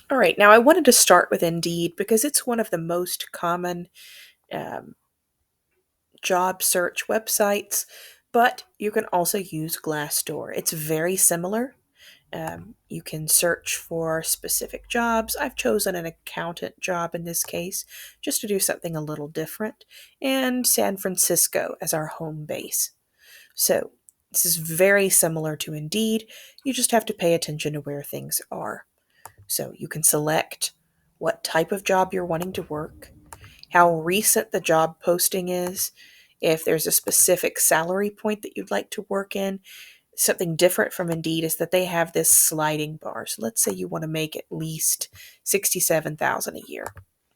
All right, now I wanted to start with Indeed because it's one of the most common um, job search websites, but you can also use Glassdoor. It's very similar. You can search for specific jobs. I've chosen an accountant job in this case, just to do something a little different, and San Francisco as our home base. So this is very similar to Indeed. You just have to pay attention to where things are. So you can select what type of job you're wanting to work, how recent the job posting is, if there's a specific salary point that you'd like to work in. Something different from Indeed is that they have this sliding bar. So let's say you want to make at least 67,000 a year.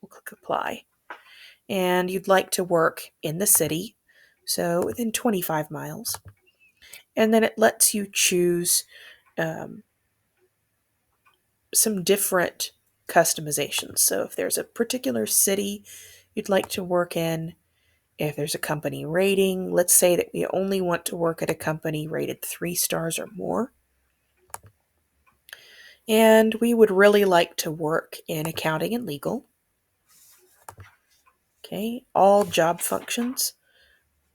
We'll click apply. And you'd like to work in the city, so within 25 miles. And then it lets you choose um, some different customizations. So if there's a particular city you'd like to work in, if there's a company rating, let's say that we only want to work at a company rated 3 stars or more, and we would really like to work in accounting and legal. Okay, all job functions.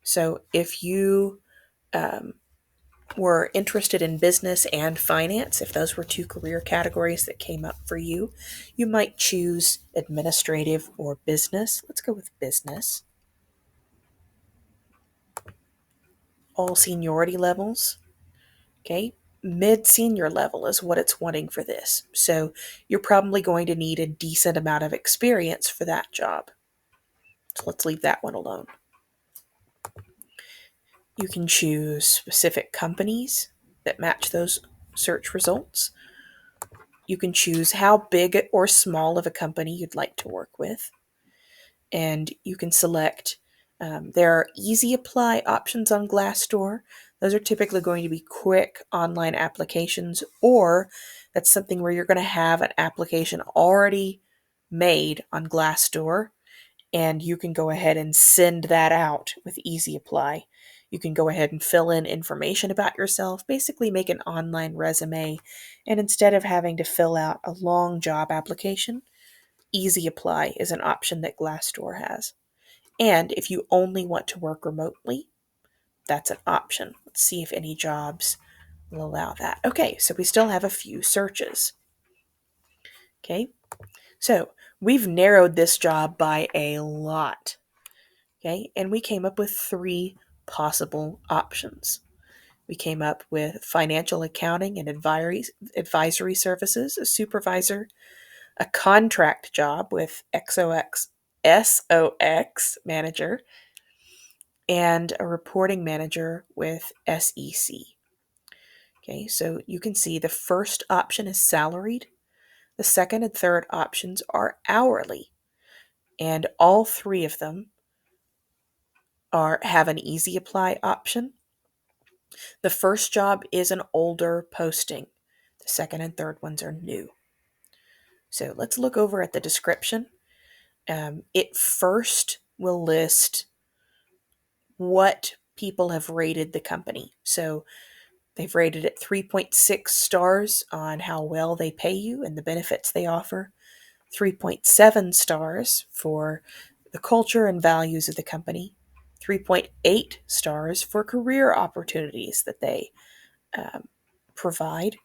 So if you um, were interested in business and finance, if those were two career categories that came up for you, you might choose administrative or business. Let's go with business. All seniority levels. Okay, mid senior level is what it's wanting for this. So you're probably going to need a decent amount of experience for that job. So let's leave that one alone. You can choose specific companies that match those search results. You can choose how big or small of a company you'd like to work with. And you can select, there are easy apply options on Glassdoor. Those are typically going to be quick online applications, or that's something where you're going to have an application already made on Glassdoor, and you can go ahead and send that out with easy apply. You can go ahead and fill in information about yourself, basically make an online resume, and instead of having to fill out a long job application, easy apply is an option that Glassdoor has. And if you only want to work remotely, that's an option. Let's see if any jobs will allow that. Okay, so we still have a few searches. Okay, so we've narrowed this job by a lot. Okay, and we came up with 3 possible options. We came up with financial accounting and advisory services, a supervisor, a contract job with SOX manager, and a reporting manager with SEC. Okay, so you can see the first option is salaried, the second and third options are hourly, and all 3 of them have an easy apply option. The first job is an older posting. The second and third ones are new. So let's look over at the description. It first will list what people have rated the company. So they've rated it 3.6 stars on how well they pay you and the benefits they offer, 3.7 stars for the culture and values of the company, 3.8 stars for career opportunities that they provide,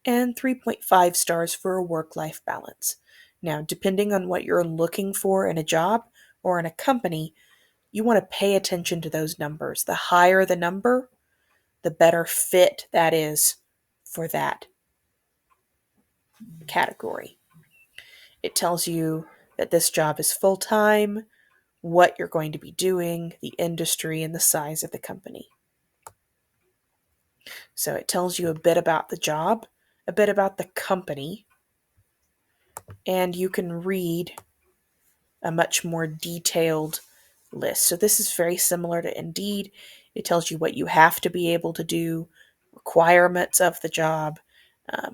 and 3.5 stars for a work life balance. Now, depending on what you're looking for in a job or in a company, you want to pay attention to those numbers. The higher the number, the better fit that is for that category. It tells you that this job is full time, what you're going to be doing, the industry, and the size of the company. So it tells you a bit about the job, a bit about the company, and you can read a much more detailed list. So this is very similar to Indeed. It tells you what you have to be able to do, requirements of the job,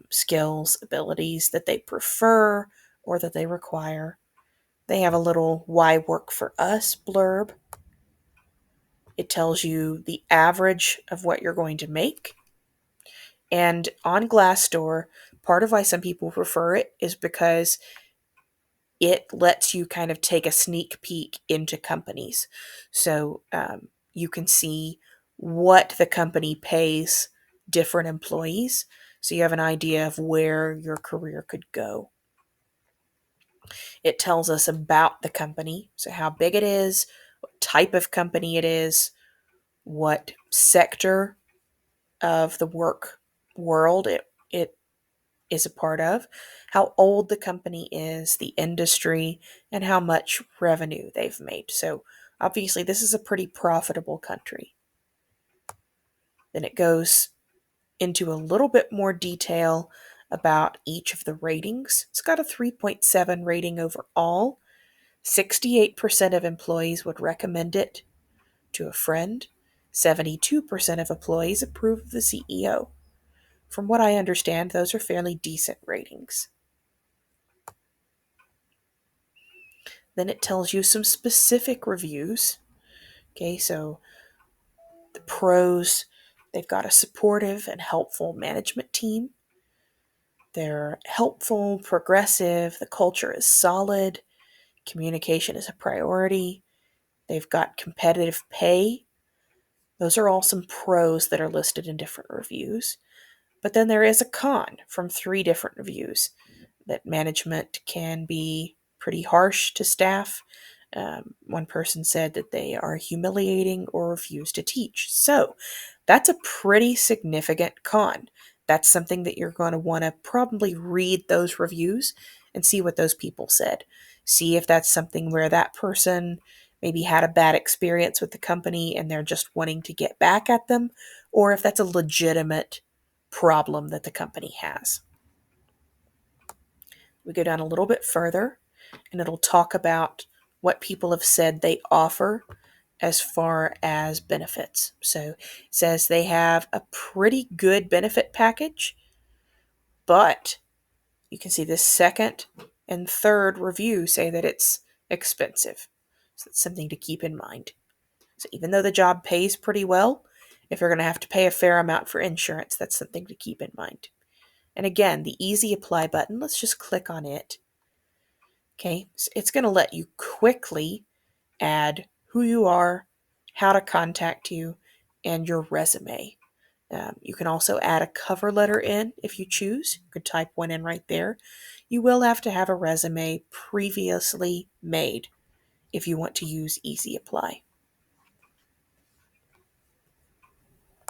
skills, abilities that they prefer or that they require. They have a little "Why Work for Us" blurb. It tells you the average of what you're going to make. And on Glassdoor, Part of why some people prefer it is because it lets you kind of take a sneak peek into companies. So you can see what the company pays different employees. So you have an idea of where your career could go. It tells us about the company, so how big it is, what type of company it is, what sector of the work world it is a part of, how old the company is, the industry, and how much revenue they've made. So obviously, this is a pretty profitable country. Then it goes into a little bit more detail about each of the ratings. It's got a 3.7 rating overall. 68% of employees would recommend it to a friend. 72% of employees approve of the CEO. From what I understand, those are fairly decent ratings. Then it tells you some specific reviews. Okay, so the pros, they've got a supportive and helpful management team. They're helpful, progressive, the culture is solid, communication is a priority, they've got competitive pay. Those are all some pros that are listed in different reviews. But then there is a con from 3 different reviews that management can be pretty harsh to staff. One person said that they are humiliating or refuse to teach. So that's a pretty significant con. That's something that you're going to want to probably read those reviews and see what those people said. See if that's something where that person maybe had a bad experience with the company and they're just wanting to get back at them, or if that's a legitimate problem that the company has. We go down a little bit further and it'll talk about what people have said they offer as far as benefits. So it says they have a pretty good benefit package, but you can see the second and third review say that it's expensive. So that's something to keep in mind. So even though the job pays pretty well, if you're going to have to pay a fair amount for insurance, that's something to keep in mind. And again, the easy apply button, let's just click on it. Okay, so it's going to let you quickly add who you are, how to contact you, and your resume. You can also add a cover letter in if you choose. You could type one in right there. You will have to have a resume previously made if you want to use Easy Apply.